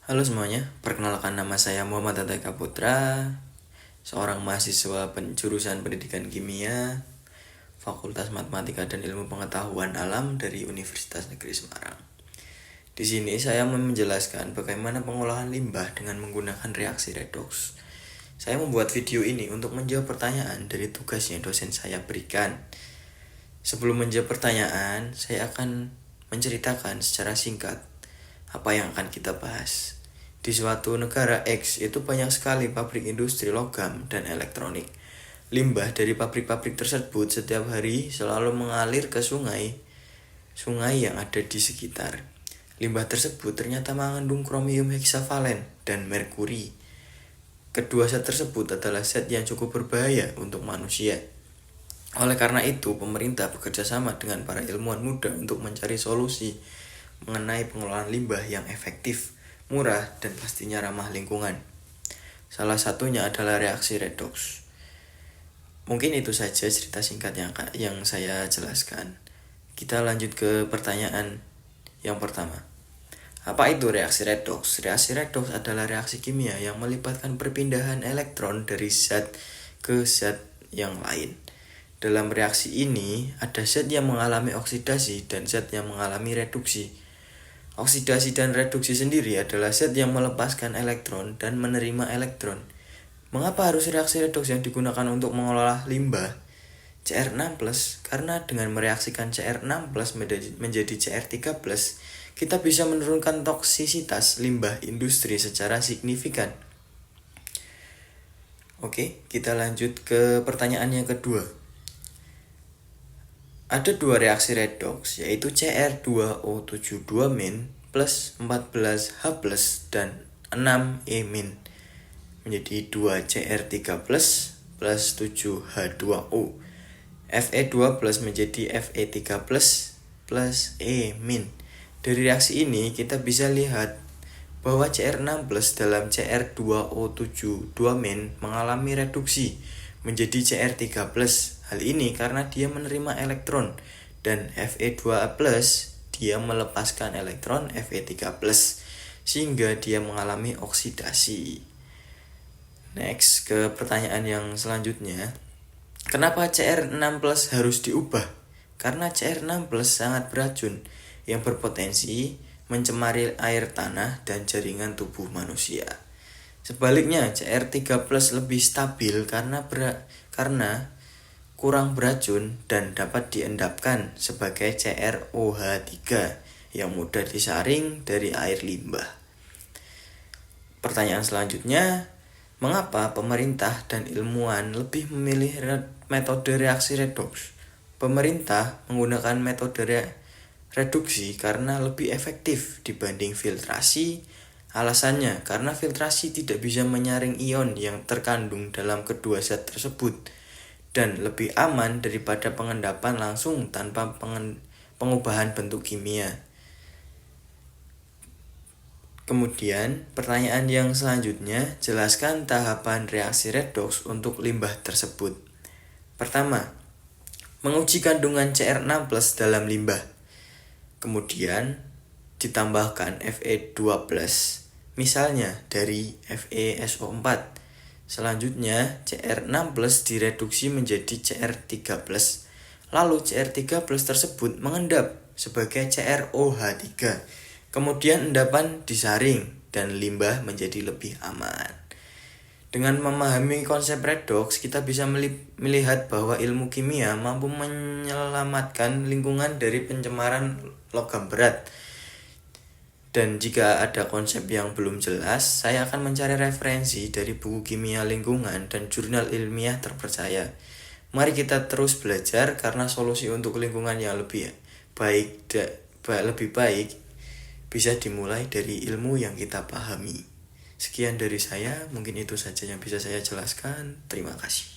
Halo semuanya, perkenalkan nama saya Muhammad Ateka Putra, seorang mahasiswa jurusan Pendidikan Kimia, Fakultas Matematika dan Ilmu Pengetahuan Alam dari Universitas Negeri Semarang. Di sini saya mau menjelaskan bagaimana pengolahan limbah dengan menggunakan reaksi redox. Saya membuat video ini untuk menjawab pertanyaan dari tugas yang dosen saya berikan. Sebelum menjawab pertanyaan, saya akan menceritakan secara singkat apa yang akan kita bahas. Di suatu negara X itu banyak sekali pabrik industri logam dan elektronik. Limbah dari pabrik-pabrik tersebut setiap hari selalu mengalir ke sungai yang ada di sekitar. Limbah tersebut ternyata mengandung kromium heksavalen dan merkuri. Kedua zat tersebut adalah zat yang cukup berbahaya untuk manusia. Oleh karena itu, pemerintah bekerja sama dengan para ilmuwan muda untuk mencari solusi mengenai pengelolaan limbah yang efektif, murah, dan pastinya ramah lingkungan. Salah satunya adalah reaksi redox. Mungkin itu saja cerita singkat yang saya jelaskan. Kita lanjut ke pertanyaan yang pertama. Apa itu reaksi redox? Reaksi redox adalah reaksi kimia yang melibatkan perpindahan elektron dari zat ke zat yang lain. Dalam reaksi ini, ada zat yang mengalami oksidasi dan zat yang mengalami reduksi. Oksidasi dan reduksi sendiri adalah zat yang melepaskan elektron dan menerima elektron. Mengapa harus reaksi redoks yang digunakan untuk mengolah limbah Cr6+? Karena dengan mereaksikan Cr6+ menjadi Cr3+, kita bisa menurunkan toksisitas limbah industri secara signifikan. Oke, kita lanjut ke pertanyaan yang kedua. Ada dua reaksi redoks, yaitu Cr2O72- plus 14H plus dan 6E- menjadi 2Cr3 plus 7H2O. Fe2 plus menjadi Fe3 plus E-. Dari reaksi ini kita bisa lihat bahwa Cr6 plus dalam Cr2O72- mengalami reduksi menjadi Cr3 plus. Hal ini karena dia menerima elektron, dan Fe2 plus dia melepaskan elektron Fe3+, sehingga dia mengalami oksidasi. Next, ke pertanyaan yang selanjutnya. Kenapa Cr6+ harus diubah? Karena Cr6+ sangat beracun yang berpotensi mencemari air tanah dan jaringan tubuh manusia. Sebaliknya, Cr3+ lebih stabil karena kurang beracun dan dapat diendapkan sebagai CrOH3 yang mudah disaring dari air limbah. Pertanyaan selanjutnya, mengapa pemerintah dan ilmuwan lebih memilih metode reaksi redoks? Pemerintah menggunakan metode reduksi karena lebih efektif dibanding filtrasi. Alasannya karena filtrasi tidak bisa menyaring ion yang terkandung dalam kedua zat tersebut, dan lebih aman daripada pengendapan langsung tanpa pengubahan bentuk kimia. Kemudian, pertanyaan yang selanjutnya, jelaskan tahapan reaksi redoks untuk limbah tersebut. Pertama, menguji kandungan Cr6+ dalam limbah. Kemudian, ditambahkan Fe2+, misalnya dari FeSO4. Selanjutnya, Cr6+ direduksi menjadi Cr3+. Lalu Cr3+ tersebut mengendap sebagai CrOH3. Kemudian endapan disaring dan limbah menjadi lebih aman. Dengan memahami konsep redoks, kita bisa melihat bahwa ilmu kimia mampu menyelamatkan lingkungan dari pencemaran logam berat. Dan jika ada konsep yang belum jelas, saya akan mencari referensi dari buku kimia lingkungan dan jurnal ilmiah terpercaya. Mari kita terus belajar karena solusi untuk lingkungan yang lebih baik bisa dimulai dari ilmu yang kita pahami. Sekian dari saya, mungkin itu saja yang bisa saya jelaskan. Terima kasih.